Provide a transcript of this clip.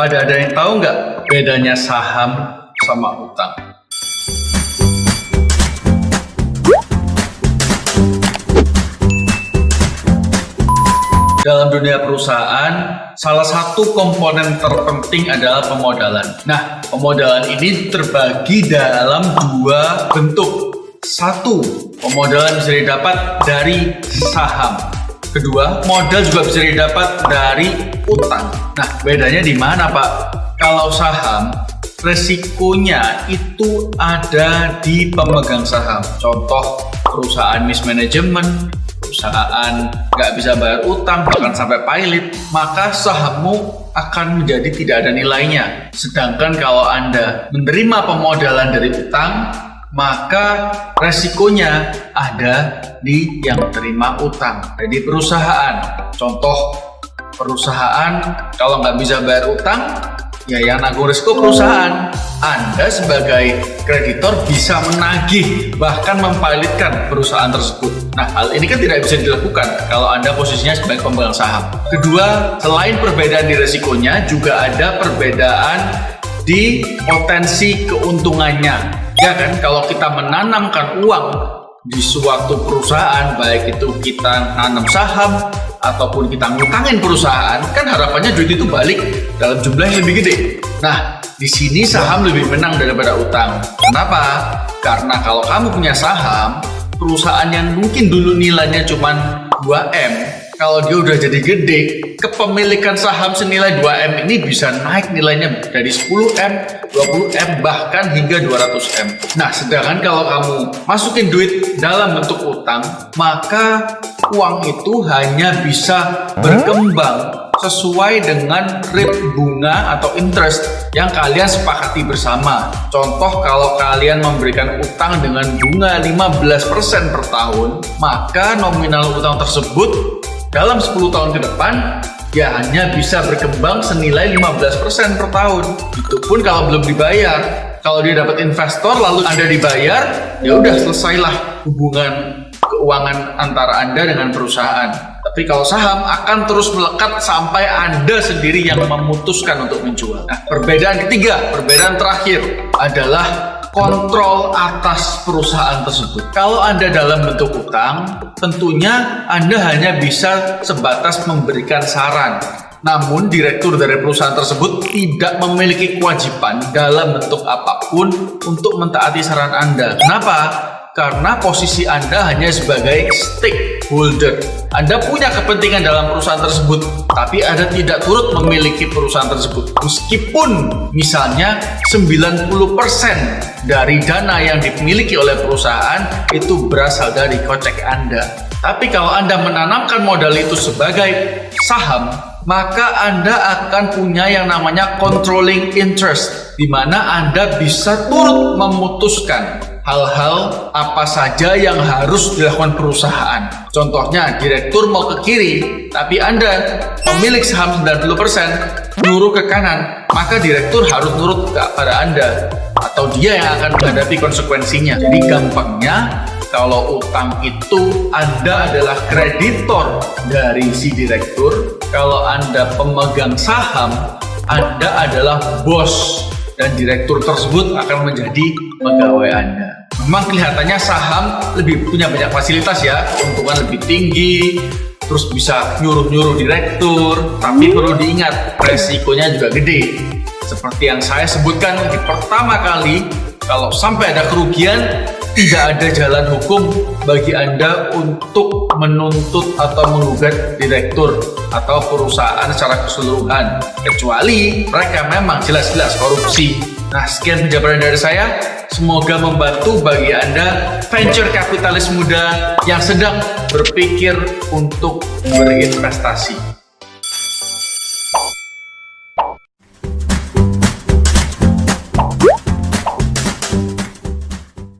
Pada ada yang tahu nggak bedanya saham sama utang? Dalam dunia perusahaan, salah satu komponen terpenting adalah pemodalan. Nah, pemodalan ini terbagi dalam dua bentuk. Satu, pemodalan bisa didapat dari saham. Kedua, modal juga bisa didapat dari utang. Nah, bedanya di mana, Pak? Kalau saham, resikonya itu ada di pemegang saham. Contoh, perusahaan mismanagement, perusahaan nggak bisa bayar utang, bahkan sampai pilot, maka sahammu akan menjadi tidak ada nilainya. Sedangkan kalau Anda menerima pemodalan dari utang, maka resikonya ada di yang terima utang. Jadi perusahaan, contoh perusahaan kalau nggak bisa bayar utang, ya yang nanggung risiko perusahaan. Anda sebagai kreditor bisa menagih, bahkan mempilotkan perusahaan tersebut. Nah, hal ini kan tidak bisa dilakukan kalau Anda posisinya sebagai pemegang saham. Kedua, selain perbedaan di risikonya, juga ada perbedaan di potensi keuntungannya. Ya kan, kalau kita menanamkan uang di suatu perusahaan, baik itu kita nanam saham ataupun kita ngutangin perusahaan, kan harapannya duit itu balik dalam jumlah yang lebih gede. Nah, di sini saham lebih menang daripada utang. Kenapa? Karena kalau kamu punya saham, perusahaan yang mungkin dulu nilainya cuma 2M, kalau dia udah jadi gede, kepemilikan saham senilai 2M ini bisa naik nilainya dari 10M, 20M, bahkan hingga 200M. Nah, sedangkan kalau kamu masukin duit dalam bentuk utang, maka uang itu hanya bisa berkembang sesuai dengan rate bunga atau interest yang kalian sepakati bersama. Contoh, kalau kalian memberikan utang dengan bunga 15% per tahun, maka nominal utang tersebut dalam 10 tahun ke depan ya hanya bisa berkembang senilai 15% per tahun. Itu pun kalau belum dibayar. Kalau dia dapat investor lalu Anda dibayar, ya udah selesailah hubungan keuangan antara Anda dengan perusahaan. Tapi kalau saham akan terus melekat sampai Anda sendiri yang memutuskan untuk menjual. Nah, perbedaan ketiga, perbedaan terakhir adalah kontrol atas perusahaan tersebut. Kalau Anda dalam bentuk utang, tentunya Anda hanya bisa sebatas memberikan saran. Namun, direktur dari perusahaan tersebut tidak memiliki kewajiban dalam bentuk apapun untuk mentaati saran Anda. Kenapa? Karena posisi Anda hanya sebagai stakeholder. Anda punya kepentingan dalam perusahaan tersebut, tapi Anda tidak turut memiliki perusahaan tersebut. Meskipun misalnya 90% dari dana yang dimiliki oleh perusahaan itu berasal dari kocek Anda. Tapi kalau Anda menanamkan modal itu sebagai saham, maka Anda akan punya yang namanya controlling interest, di mana Anda bisa turut memutuskan hal-hal apa saja yang harus dilakukan perusahaan. Contohnya, direktur mau ke kiri, tapi Anda pemilik saham 90% nurut ke kanan, maka direktur harus nurut kepada Anda, atau dia yang akan menghadapi konsekuensinya. Jadi gampangnya, kalau utang itu Anda adalah kreditor dari si direktur, kalau Anda pemegang saham, Anda adalah bos, dan direktur tersebut akan menjadi pegawai Anda. Memang kelihatannya saham lebih punya banyak fasilitas ya, keuntungan lebih tinggi, terus bisa nyuruh-nyuruh direktur, tapi perlu diingat resikonya juga gede. Seperti yang saya sebutkan di pertama kali, kalau sampai ada kerugian, tidak ada jalan hukum bagi Anda untuk menuntut atau menggugat direktur atau perusahaan secara keseluruhan, kecuali mereka memang jelas-jelas korupsi. Nah, sekian penjabaran dari saya. Semoga membantu bagi Anda venture kapitalis muda yang sedang berpikir untuk berinvestasi.